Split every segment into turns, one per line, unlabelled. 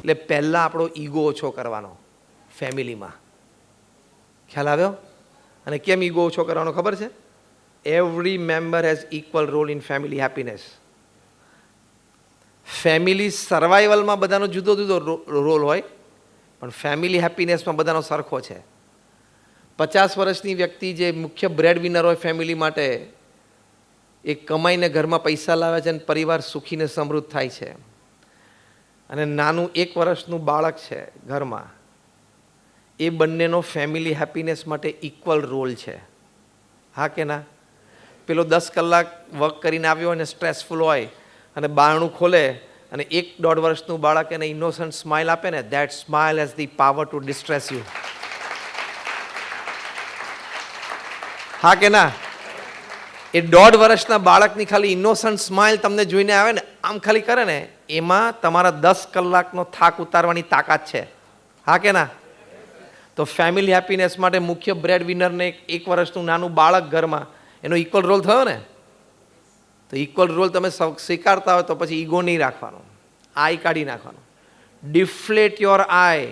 એટલે પહેલાં આપણો ઈગો ઓછો કરવાનો ફેમિલીમાં. ખ્યાલ આવ્યો? અને કેમ ઈગો ઓછો કરવાનો ખબર છે? Every member has equal role in family happiness. Family સર્વાઈવલમાં બધાનો જુદો જુદો રોલ હોય, પણ ફેમિલી હેપીનેસમાં બધાનો સરખો છે. 50 વર્ષની વ્યક્તિ જે મુખ્ય બ્રેડ વિનર હોય ફેમિલી માટે, એ કમાઈને ઘરમાં પૈસા લાવે છે અને પરિવાર સુખીને સમૃદ્ધ થાય છે. અને નાનું 1 વર્ષનું બાળક છે ઘરમાં, એ બંનેનો ફેમિલી હેપીનેસ માટે ઇક્વલ રોલ છે. હા કે ના? પેલો 10 કલાક વર્ક કરીને આવ્યો અને સ્ટ્રેસફુલ હોય અને બારણું ખોલે અને 1-1.5 વર્ષનું બાળક એને ઇનોસન્ટ સ્માઇલ આપે ને, that smile has the power to distress you. હા કે ના? એ 1.5 વર્ષના બાળકની ખાલી ઇનોસન્ટ સ્માઇલ તમને જોઈને આવે ને, આમ ખાલી કરે ને, એમાં તમારા 10 કલાકનો થાક ઉતારવાની તાકાત છે. હા કે ના? તો ફેમિલી હેપીનેસ માટે મુખ્ય બ્રેડ વિનરને 1 વર્ષનું નાનું બાળક ઘરમાં, એનો ઇક્વલ રોલ થયો ને. તો ઇક્વલ રોલ તમે સ્વીકારતા હોય તો પછી ઈગો નહીં રાખવાનો, આઈ કાઢી નાખવાનો. ડિફ્લેટ યોર આઈ.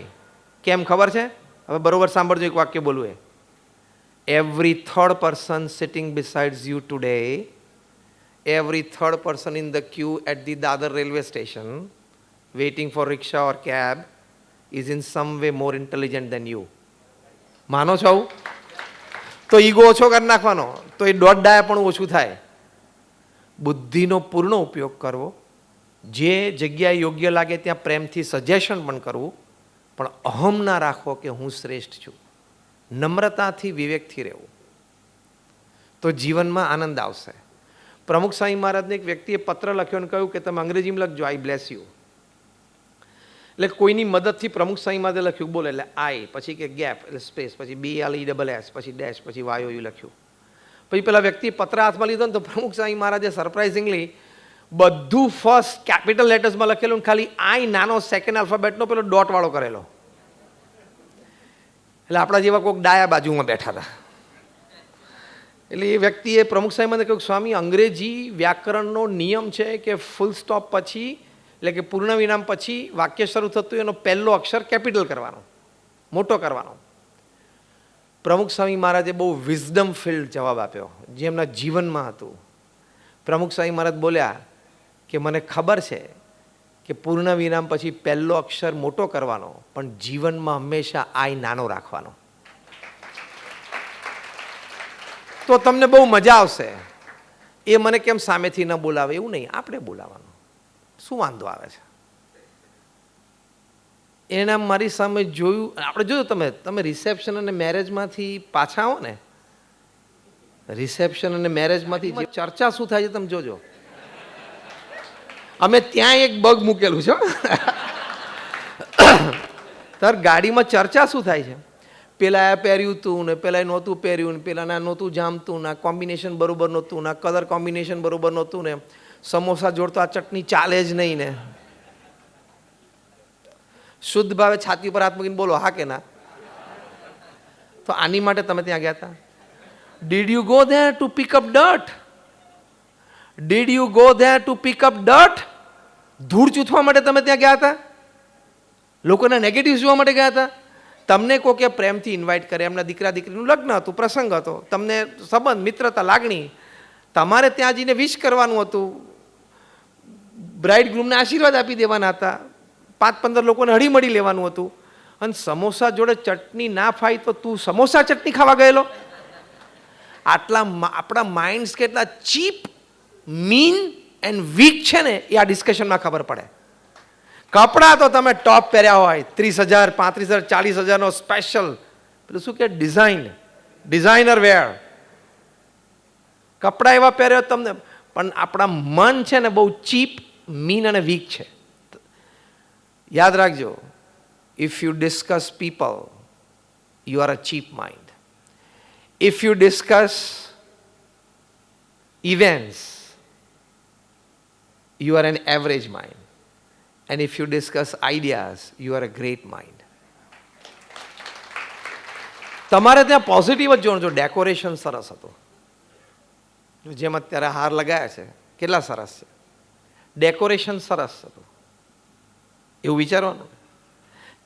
કેમ ખબર છે? હવે બરોબર સાંભળજો, એક વાક્ય બોલવું. Every third person sitting besides you today, every third person in the queue at the Dadar railway station waiting for rickshaw or cab is in some way more intelligent than you. માનો છો? તો ego ઓછો કરી નાખવાનો, તો એ દોઢ પણ ઓછું થાય. બુદ્ધિનો પૂર્ણ ઉપયોગ કરવો, જે જગ્યાએ યોગ્ય લાગે ત્યાં પ્રેમથી સજેશન પણ કરવું, પણ અહમ ના રાખવો કે હું શ્રેષ્ઠ છું. નમ્રતાથી, વિવેકથી રહેવું, તો જીવનમાં આનંદ આવશે. પ્રમુખ સ્વામી મહારાજને એક વ્યક્તિએ પત્ર લખ્યો અને કહ્યું કે તમે અંગ્રેજીમાં લખજો, આઈ બ્લેસ યુ. એટલે કોઈની મદદથી પ્રમુખ સ્વામી મહારાજે લખ્યું, બોલે એટલે આઈ, પછી કે ગેપ એટલે સ્પેસ, પછી BLESS, પછી ડેશ, પછી YOU લખ્યું. પછી પેલા વ્યક્તિએ પત્ર હાથમાં લીધો ને તો પ્રમુખ સ્વામી મહારાજે સરપ્રાઇઝિંગલી બધું ફર્સ્ટ કેપિટલ લેટર્સમાં લખેલું, ખાલી આઈ નાનો સેકન્ડ આલ્ફાબેટનો પેલો ડોટ વાળો કરેલો. એટલે આપણા જેવા કોઈક ડાયા બાજુમાં બેઠા હતા. એટલે એ વ્યક્તિએ પ્રમુખ સાહેબને કહ્યું, સ્વામી અંગ્રેજી વ્યાકરણનો નિયમ છે કે ફૂલ સ્ટોપ પછી, એટલે કે પૂર્ણ વિરામ પછી વાક્ય શરૂ થતું એનો પહેલો અક્ષર કેપિટલ કરવાનો, મોટો કરવાનો. પ્રમુખ સ્વામી મહારાજે બહુ વિઝડમ ફિલ્ડ જવાબ આપ્યો, જે એમના જીવનમાં હતું. પ્રમુખ સ્વામી મહારાજ બોલ્યા કે મને ખબર છે કે પૂર્ણ વિરામ પછી પહેલો અક્ષર મોટો કરવાનો, પણ જીવનમાં હંમેશા આઈ નાનો રાખવાનો. તો તમને બહુ મજા આવશે. એ મને કેમ સામેથી ન બોલાવે એવું નહીં, આપણે બોલાવવાનું. શું વાંધો આવે છે? એને મારી સામે જોયું, આપણે જોયું, તમે રિસેપ્શન અને મેરેજમાંથી પાછા આવો ને, રિસેપ્શન અને મેરેજમાંથી ચર્ચા શું થાય છે તમે જોજો. અમે ત્યાં એક બગ મૂકેલું છે, તાર ગાડીમાં ચર્ચા શું થાય છે, પેલા એ પહેર્યું તું ને પેલા નહોતું પહેર્યું ને પેલા ના નહોતું જામતું, ના કોમ્બિનેશન બરોબર નહોતું, ના કલર કોમ્બિનેશન બરોબર નહોતું, ને સમોસા જોડતો આ ચટણી ચાલે જ નહીં ને. શુદ્ધ ભાવે છાતી ઉપર હાથ મૂકીને બોલો હા કે ના. તો આની માટે તમે ત્યાં ગયા હતા? Did you go there to pick up dirt? Did you go there to pick up dirt? ધૂળ ચૂથવા માટે તમે ત્યાં ગયા હતા? લોકોના નેગેટિવ જોવા માટે ગયા હતા? તમને કોકે પ્રેમથી ઇન્વાઇટ કરે, એમના દીકરા દીકરીનું લગ્ન હતું, પ્રસંગ હતો, તમને સંબંધ, મિત્રતા, લાગણી, તમારે ત્યાં જઈને વિશ કરવાનું હતું, બ્રાઇડ ગ્રૂમને આશીર્વાદ આપી દેવાના હતા, 5-15 લોકોને હળીમળી લેવાનું હતું, અને સમોસા જોડે ચટણી ના ફાય તો તું સમોસા ચટણી ખાવા ગયેલો? આટલા આપણા માઇન્ડ્સ કેટલા ચીપ, મીન એન્ડ વીક છે ને, એ આ ડિસ્કશનમાં ખબર પડે. કપડાં તો તમે ટોપ પહેર્યા હોય, 30,000, 35,000, 40,000નો સ્પેશિયલ, પેલું શું કે ડિઝાઇનર વેર, કપડાં એવા પહેર્યો તમને, પણ આપણા મન છે ને બહુ ચીપ, મીન અને વીક છે. યાદ રાખજો, if you discuss people you are a cheap mind. If you discuss events you are an average mind, and if you discuss ideas you are a great mind. તમારે ત્યાં positive જ જોવાનું. Decoration સરસ હતું, જેમ અત્યારે હાર લગાયા છે કેટલા સરસ છે, ડેકોરેશન સરસ હતું એવું વિચારવાનું.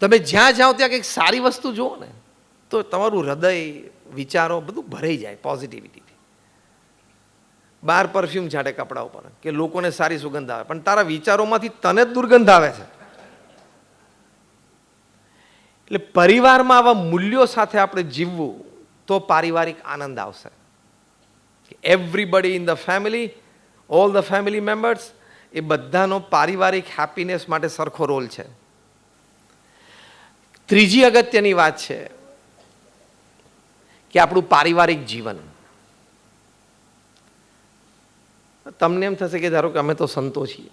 તમે જ્યાં જાઓ ત્યાં કંઈક સારી વસ્તુ જુઓ ને તો તમારું હૃદય વિચારો બધું ભરાઈ જાય પોઝિટિવિટીથી. બહાર પરફ્યુમ છાંટે કપડા ઉપર કે લોકોને સારી સુગંધ આવે, પણ તારા વિચારોમાંથી તને જ દુર્ગંધ આવે છે. એટલે પરિવારમાં આવા મૂલ્યો સાથે આપણે જીવવું તો પારિવારિક આનંદ આવશે. Everybody in the family, all the family members, એ બધાનો પારિવારિક હેપીનેસ માટે સરખો રોલ છે. ત્રીજી અગત્યની વાત છે કે આપણું પારિવારિક જીવન. તમને એમ થશે કે ધારો કે અમે તો સંતો છીએ,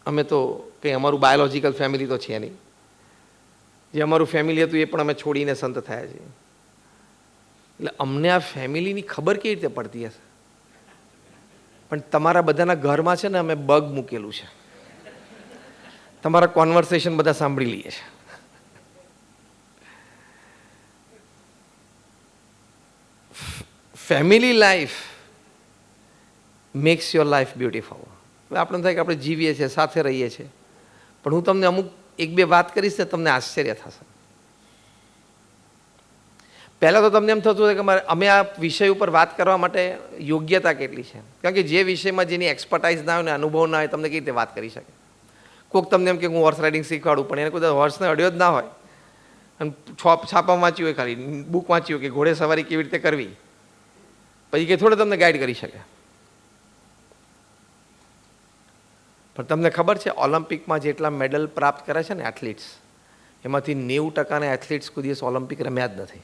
અમે તો કંઈ અમારું બાયોલોજીકલ ફેમિલી તો છે નહીં, જે અમારું ફેમિલી હતું એ પણ અમે છોડીને સંત થયા છીએ. એટલે અમને આ ફેમિલીની ખબર કેવી રીતે પડતી હશે? પણ તમારા બધાના ઘરમાં છે ને અમે બગ મૂકેલું છે, તમારા કોન્વર્સેશન બધા સાંભળી લઈએ છે. Family life makes your life beautiful. આપણે થાય કે આપણે જીવીએ છીએ, સાથે રહીએ છીએ, પણ હું તમને અમુક એક બે વાત કરીશ ને તમને આશ્ચર્ય થશે. પહેલાં તો તમને એમ થતું હોય કે અમે આ વિષય ઉપર વાત કરવા માટે યોગ્યતા કેટલી છે, કારણ કે જે વિષયમાં જેની એક્સપર્ટાઇઝ ના હોય ને અનુભવ ના હોય તમને કેવી રીતે વાત કરી શકે. કોઈક તમને એમ કે હું હોર્સ રાઇડિંગ શીખવાડું, પણ એને કોઈ હોર્સને અડ્યો જ ના હોય અને છાપામાં વાંચ્યું હોય, ખાલી બુક વાંચ્યું હોય કે ઘોડે સવારી કેવી રીતે કરવી, પછી કે થોડે તમને ગાઈડ કરી શકે. પણ તમને ખબર છે ઓલિમ્પિકમાં જેટલા મેડલ પ્રાપ્ત કરે છે ને એથ્લીટ્સ, એમાંથી 90% એથ્લીટ્સ કોઈ દિવસ ઓલિમ્પિક રમ્યા જ નથી.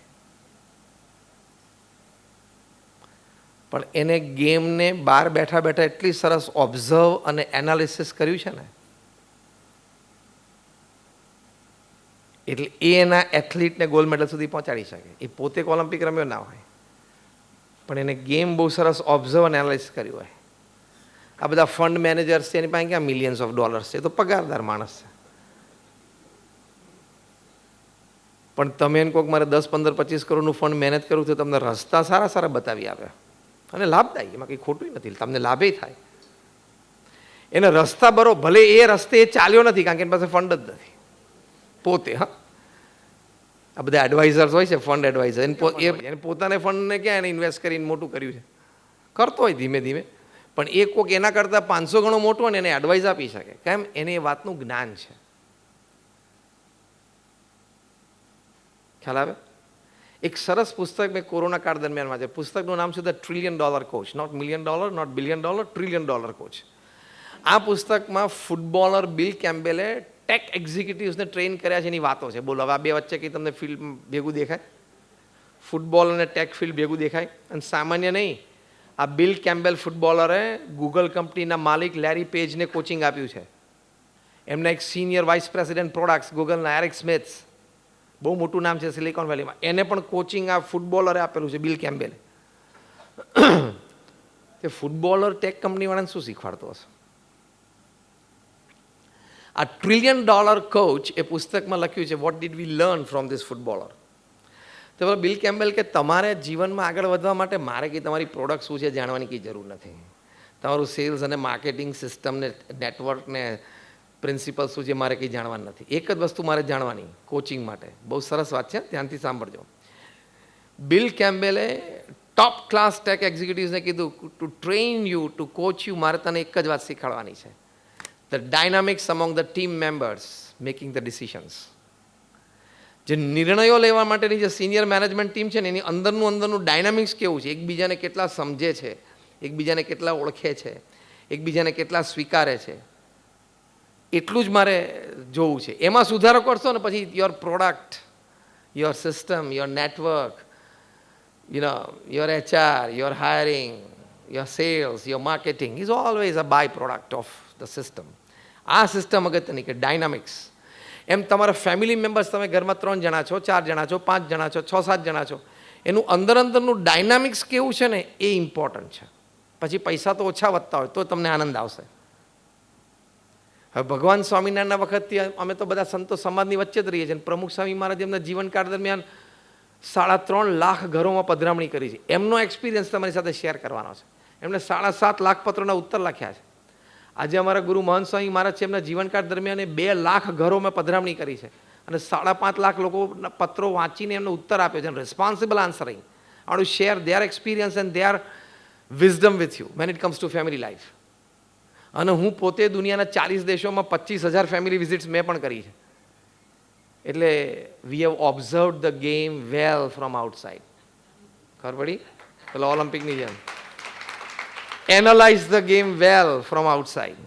પણ એને ગેમને બહાર બેઠા બેઠા એટલી સરસ ઓબ્ઝર્વ અને એનાલિસિસ કર્યું છે ને, એટલે એ એના એથ્લીટને ગોલ્ડ મેડલ સુધી પહોંચાડી શકે. એ પોતે ઓલિમ્પિક રમ્યો ના હોય, પણ એને ગેમ બહુ સરસ ઓબ્ઝર્વ અને એનાલિસિસ કર્યું હોય. આ બધા ફંડ મેનેજર્સ છે, એની પાસે ક્યાં મિલિયન્સ ઓફ ડોલર્સ છે, તો પગારદાર માણસ છે. પણ તમે એને કોઈક મારે 10, 15, 25 કરોડનું ફંડ મેનેજ કરવું તો તમને રસ્તા સારા સારા બતાવી આવે અને લાભદાયી, એમાં કંઈ ખોટું નથી, તમને લાભે થાય. એને રસ્તા બરોબર, ભલે એ રસ્તે એ ચાલ્યો નથી કારણ કે એની પાસે ફંડ જ નથી પોતે. હા, આ બધા એડવાઇઝર્સ હોય છે, ફંડ એડવાઇઝર, એને પોતાને ફંડને ક્યાં એને ઇન્વેસ્ટ કરીને મોટું કર્યું છે, કરતો હોય ધીમે ધીમે, પણ એ કોઈક એના કરતાં 500 ગણો મોટો હોય ને એને એડવાઇસ આપી શકે. કેમ? એને એ વાતનું જ્ઞાન છે. ખ્યાલ આવે? એક સરસ પુસ્તક મેં કોરોના કાળ દરમિયાન વાંચ્યું. પુસ્તકનું નામ છે the $1 trillion coach. Not $1 million, not $1 billion, $1 trillion coach. આ પુસ્તકમાં ફૂટબોલર બિલ કેમ્પબેલે ટેક એક્ઝિક્યુટિવ્સને ટ્રેન કર્યા છે એની વાતો છે. બોલો, હવે આ બે વચ્ચે કંઈ તમને ફિલ્ડ ભેગું દેખાય? ફૂટબોલ અને ટેક ફિલ્ડ ભેગું દેખાય? અને સામાન્ય નહીં, આ બિલ કેમ્પબેલ ફૂટબોલરે ગૂગલ કંપનીના માલિક લેરી પેજને કોચિંગ આપ્યું છે. એમના એક સિનિયર વાઇસ પ્રેસિડેન્ટ પ્રોડક્ટ્સ ગૂગલના એરિક સ્મિથ, બહુ મોટું નામ છે સિલિકોન વેલીમાં, એને પણ કોચિંગ આ ફૂટબોલરે આપેલું છે, બિલ કેમ્પબેલે. તે ફૂટબોલર ટેક કંપનીવાળાને શું શીખવાડતો હશે? આ $1 ટ્રિલિયન કોચ એ પુસ્તકમાં લખ્યું છે what did we learn from this footballer. તો બિલ કેમ્પબેલ કે તમારે જીવનમાં આગળ વધવા માટે મારે કંઈ તમારી પ્રોડક્ટ શું છે જાણવાની કંઈ જરૂર નથી. તમારું સેલ્સ અને માર્કેટિંગ સિસ્ટમને, નેટવર્કને, પ્રિન્સિપલ શું છે મારે કંઈ જાણવાનું નથી. એક જ વસ્તુ મારે જાણવાની કોચિંગ માટે. બહુ સરસ વાત છે, ધ્યાનથી સાંભળજો. બિલ કેમ્પબેલે ટોપ ક્લાસ ટેક એક્ઝિક્યુટિવ્સને કીધું to train you, to coach you, મારે તને એક જ વાત શીખવાડવાની છે, the dynamics among the team members making the decisions. જે નિર્ણયો લેવા માટેની જે સિનિયર મેનેજમેન્ટ ટીમ છે ને એની અંદરનું ડાયનામિક્સ કેવું છે, એકબીજાને કેટલા સમજે છે, એકબીજાને કેટલા ઓળખે છે, એકબીજાને કેટલા સ્વીકારે છે, એટલું જ મારે જોવું છે. એમાં સુધારો કરશો ને પછી your product, your system, your network, your HR, your hiring, your sales, your marketing is always a by product of the system. આ સિસ્ટમ અગત્યની કે ડાયનામિક્સ. એમ તમારા ફેમિલી મેમ્બર્સ, તમે ઘરમાં 3 જણા છો, 4 જણા છો, 5 જણા છો, 6-7 જણા છો, એનું અંદરનું ડાયનામિક્સ કેવું છે ને એ ઇમ્પોર્ટન્ટ છે. પછી પૈસા તો ઓછા વધતા હોય તો તમને આનંદ આવશે. હવે ભગવાન સ્વામિનારાયણના વખતથી અમે તો બધા સંતો સમાજની વચ્ચે જ રહીએ છીએ. પ્રમુખ સ્વામી મહારાજ એમના જીવનકાળ દરમિયાન 3.5 લાખ ઘરોમાં પધરામણી કરી છે. એમનો એક્સપિરિયન્સ તમારી સાથે શેર કરવાનો છે. એમણે 7.5 લાખ પત્રોના ઉત્તર લખ્યા છે. આજે અમારા ગુરુ મહંત સ્વામી મહારાજ છે, એમના જીવનકાળ દરમિયાન 2 લાખ ઘરો મેં પધરામણી કરી છે અને 5.5 લાખ લોકોના પત્રો વાંચીને એમને ઉત્તર આપ્યો છે. Responsible answering. I want to share their experience and their wisdom with you when it comes to family life. અને હું પોતે દુનિયાના 40 દેશોમાં 25,000 ફેમિલી વિઝિટ્સ મેં પણ કરી છે. એટલે we have observed the game well from outside. ખબર પડી? પેલા ઓલિમ્પિકની જેમ analyse the game well from outside.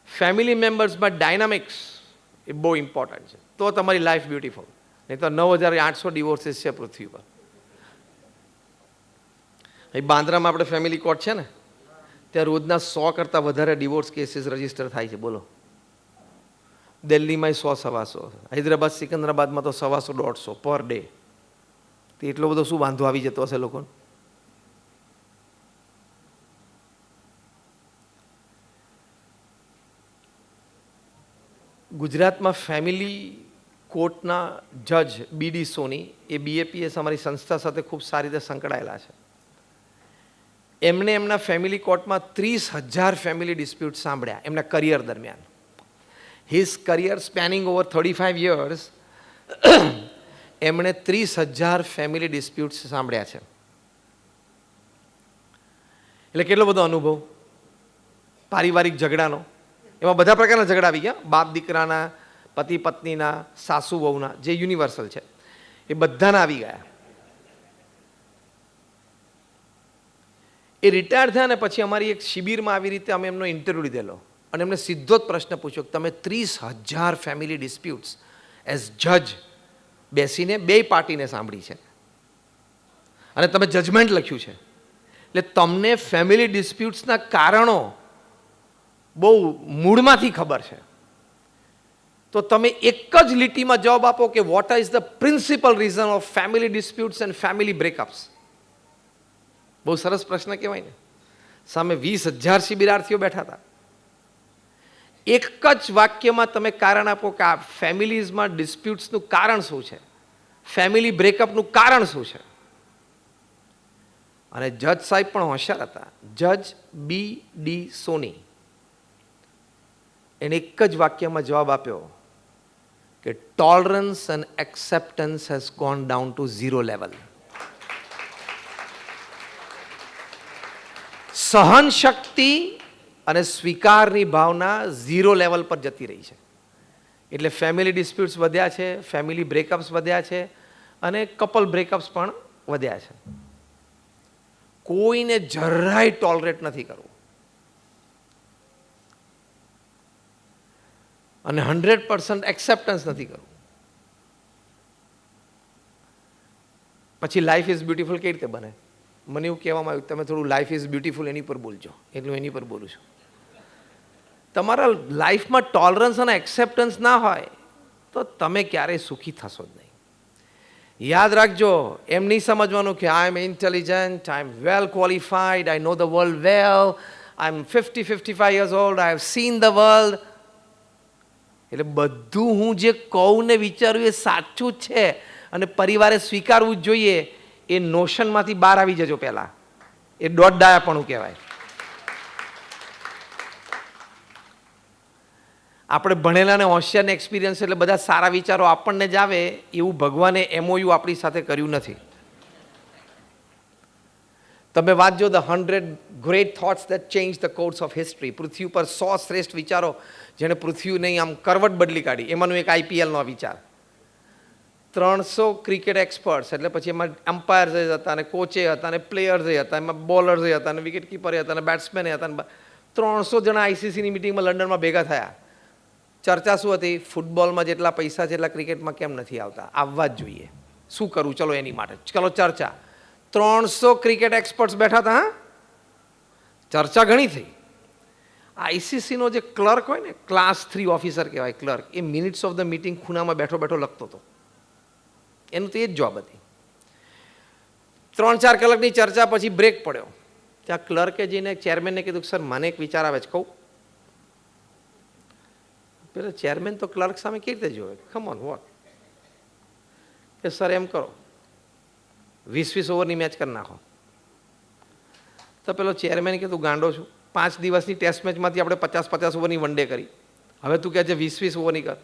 Family મેમ્બર્સમાં ડાયનામિક્સ એ બહુ ઇમ્પોર્ટન્ટ છે, તો તમારી લાઈફ બ્યુટીફુલ. નહીં તો 9,800 ડિવોર્સીસ છે પૃથ્વી પર. અહીં બાંદ્રામાં આપણે ફેમિલી કોર્ટ છે ને, ત્યાં રોજના 100 કરતાં વધારે ડિવોર્સ કેસીસ રજીસ્ટર થાય છે. બોલો, દિલ્હીમાં 100-125, હૈદરાબાદ સિકંદરાબાદમાં તો 125-150 પર ડે. તો એટલો બધો શું વાંધો આવી જતો હશે લોકોને? ગુજરાતમાં ફેમિલી કોર્ટના જજ BD સોની, એ BAPS અમારી સંસ્થા સાથે ખૂબ સારી રીતે સંકળાયેલા છે. એમણે એમના ફેમિલી કોર્ટમાં 30,000 ફેમિલી ડિસ્પ્યુટ સાંભળ્યા એમના કરિયર દરમિયાન. હિઝ કરિયર સ્પેનિંગ ઓવર 35 years એમણે 30,000 ફેમિલી ડિસ્પ્યુટ્સ સાંભળ્યા છે. એટલે કેટલો બધો અનુભવ પારિવારિક ઝઘડાનો. એમાં બધા પ્રકારના ઝઘડા આવી ગયા, બાપ દીકરાના, પતિ પત્નીના, સાસુ વહુના, જે યુનિવર્સલ છે એ બધાના આવી ગયા. એ રિટાયર થયા ને પછી અમારી એક શિબિરમાં આવી રીતે અમે એમનો ઇન્ટરવ્યૂ લીધેલો અને એમને સીધો જ પ્રશ્ન પૂછ્યો કે તમે 30,000 ફેમિલી ડિસ્પ્યુટ્સ એઝ જજ બેસીને 2 પાર્ટીને સાંભળી છે અને તમે જજમેન્ટ લખ્યું છે, એટલે તમને ફેમિલી ડિસ્પ્યુટ્સના કારણો બહુ મૂળમાંથી ખબર છે. તો તમે એક જ લીટીમાં જવાબ આપો કે what is the principal reason of family disputes and family breakups. બહુ સરસ પ્રશ્ન કહેવાય ને. સામે 20,000 શિબિરાર્થીઓ બેઠા હતા. એક જ વાક્યમાં તમે કારણ આપો કે આ ફેમિલીઝમાં ડિસ્પ્યુટ્સનું કારણ શું છે, ફેમિલી બ્રેકઅપનું કારણ શું છે. અને જજ સાહેબ પણ હોશિયાર હતા. જજ BD સોની એને એક જ વાક્યમાં જવાબ આપ્યો કે tolerance and acceptance has gone down to 0 level. સહન શક્તિ અને સ્વીકારની ભાવના 0 લેવલ પર જતી રહી છે. એટલે ફેમિલી ડિસ્પ્યુટ્સ વધ્યા છે, ફેમિલી બ્રેકઅપ્સ વધ્યા છે અને કપલ બ્રેકઅપ્સ પણ વધ્યા છે. કોઈને જરાય ટોલરેટ નથી કરવું અને 100% એક્સેપ્ટન્સ નથી કરવું. પછી લાઈફ ઇઝ બ્યુટીફુલ કેવી રીતે બને? મને એવું કહેવામાં આવ્યું તમે થોડું લાઈફ ઇઝ બ્યુટીફુલ એની પર બોલજો, એટલું એની પર બોલું છું. તમારા લાઈફમાં ટોલરન્સ અને એક્સેપ્ટન્સ ના હોય તો તમે ક્યારેય સુખી થશો જ નહીં. યાદ રાખજો, એમ નહીં સમજવાનું કે I am intelligent, I am well qualified, I know the world well, I am 50-55 years old, I have seen the world. એટલે બધું હું જે કહું ને વિચારું એ સાચું જ છે અને પરિવારે સ્વીકારવું જ જોઈએ. એ નોશનમાંથી બહાર આવી જજો પહેલાં. એ દોડડાયાપણું કહેવાય. આપણે ભણેલા ને હોશિયારને એક્સપિરિયન્સ એટલે બધા સારા વિચારો આપણને જ આવે એવું ભગવાને MOU આપણી સાથે કર્યું નથી. તમે વાંચજો the 100 great thoughts that change the course of history. પૃથ્વી ઉપર 100 શ્રેષ્ઠ વિચારો જેણે પૃથ્વી નહીં આમ કરવટ બદલી કાઢી. એમાંનું એક IPLનો વિચાર. 300 ક્રિકેટ એક્સપર્ટ્સ, એટલે પછી એમાં એમ્પાયર્સ હતા અને કોચે હતા અને પ્લેયર્સ હતા, એમાં બોલર્સ હતા અને વિકેટ કીપર હતા અને બેટ્સમેન હતા. 300 જણા ICCની મિટિંગમાં લંડનમાં ભેગા થયા. ચર્ચા શું હતી? ફૂટબોલમાં જેટલા પૈસા છે એટલા ક્રિકેટમાં કેમ નથી આવતા? આવવા જ જોઈએ. શું કરવું ચલો એની માટે? ચલો ચર્ચા. 300 ક્રિકેટ એક્સપર્ટ્સ બેઠા હતા. હા, ચર્ચા ઘણી થઈ. ICCનો જે ક્લર્ક હોય ને, ક્લાસ 3 ઓફિસર કહેવાય clerk, A minutes of the meeting ખૂણામાં બેઠો બેઠો લખતો હતો. એનું તો એ જ જોબ હતી. 3-4 કલાકની ચર્ચા પછી બ્રેક પડ્યો. ત્યાં ક્લર્કે જઈને ચેરમેનને કીધું સર મને એક વિચાર આવે છે, કહું? પેલો ચેરમેન તો ક્લર્ક સામે કેવી રીતે જોવે? Come on what? કે સર એમ કરો 20-20 ઓવરની મેચ કરી નાખો. તો પેલો ચેરમેન કીધું ગાંડો છું, 5 દિવસની ટેસ્ટ મેચમાંથી આપણે 50 ઓવરની વન ડે કરી. હવે તું કહે છે 20 ઓવરની કર.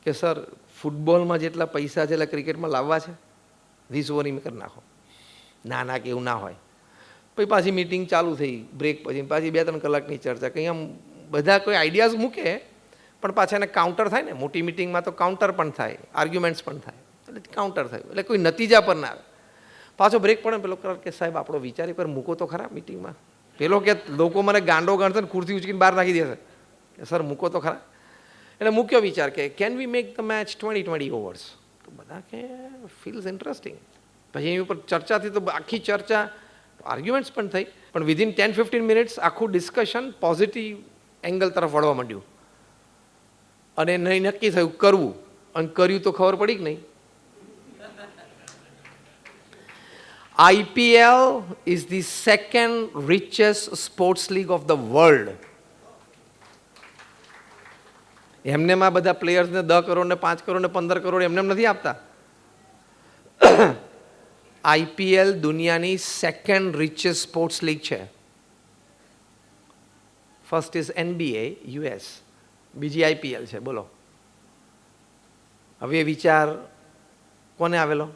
કે સર ફૂટબોલમાં જેટલા પૈસા છે એટલે ક્રિકેટમાં લાવવા છે, 20 ઓવરની કરી નાખો. ના કે એવું ના હોય. પછી પાછી મિટિંગ ચાલુ થઈ, બ્રેક પછી પાછી 2-3 કલાકની ચર્ચા. કંઈ આમ બધા કોઈ આઈડિયાઝ મૂકે પણ પાછા એને કાઉન્ટર થાય ને. મોટી મિટિંગમાં તો કાઉન્ટર પણ થાય, આર્ગ્યુમેન્ટ્સ પણ થાય, એટલે કાઉન્ટર થયું એટલે કોઈ નતીજા પર ના આવે. પાછો બ્રેક પડે, પેલો કે સાહેબ આપણો વિચાર પર મૂકો તો ખરા મિટિંગમાં. પેલો કે લોકો મને ગાંડો ગણશે ને ખુરશી ઉચકીને બહાર નાખી દેશે. સર મૂકો તો ખરા. એટલે મૂક્યો વિચાર કે can we make the match 20 overs. તો બધા કે ફીલ્સ ઇન્ટરેસ્ટિંગ. પછી એની ઉપર ચર્ચા થઈ, તો આખી ચર્ચા આર્ગ્યુમેન્ટ્સ પણ થઈ, પણ વિધિન 10-15 મિનિટ્સ આખું ડિસ્કશન પોઝિટિવ એંગલ તરફ વળવા માંડ્યું. અને નહીં નક્કી થયું કરવું, અને કર્યું તો ખબર પડી કે નહીં. IPL is the second richest sports league of the world. એમનેમાં બધા પ્લેયર્સને 10 કરોડ ને 5 કરોડ ને 15 કરોડ એમને નથી આપતા. IPL દુનિયાની સેકન્ડ રિચેસ્ટ સ્પોર્ટ્સ લીગ છે. ફર્સ્ટ ઇઝ NBA US, બીજી IPL છે. બોલો હવે એ વિચાર કોને આવેલો?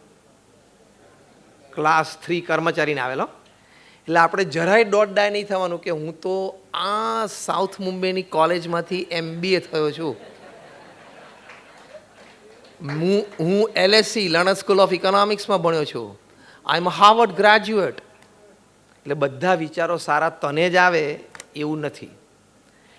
ક્લાસ 3 કર્મચારીને આવેલો. એટલે આપણે જરાય દોડદાય નહીં થવાનું કે હું તો આ સાઉથ મુંબઈની કોલેજમાંથી MBA થયો છું, હું LSE લંડન સ્કૂલ ઓફ ઇકોનોમિક્સમાં ભણ્યો છું, આઈ એમ હાર્વર્ડ ગ્રેજ્યુએટ. એટલે બધા વિચારો સારા તને જ આવે એવું નથી.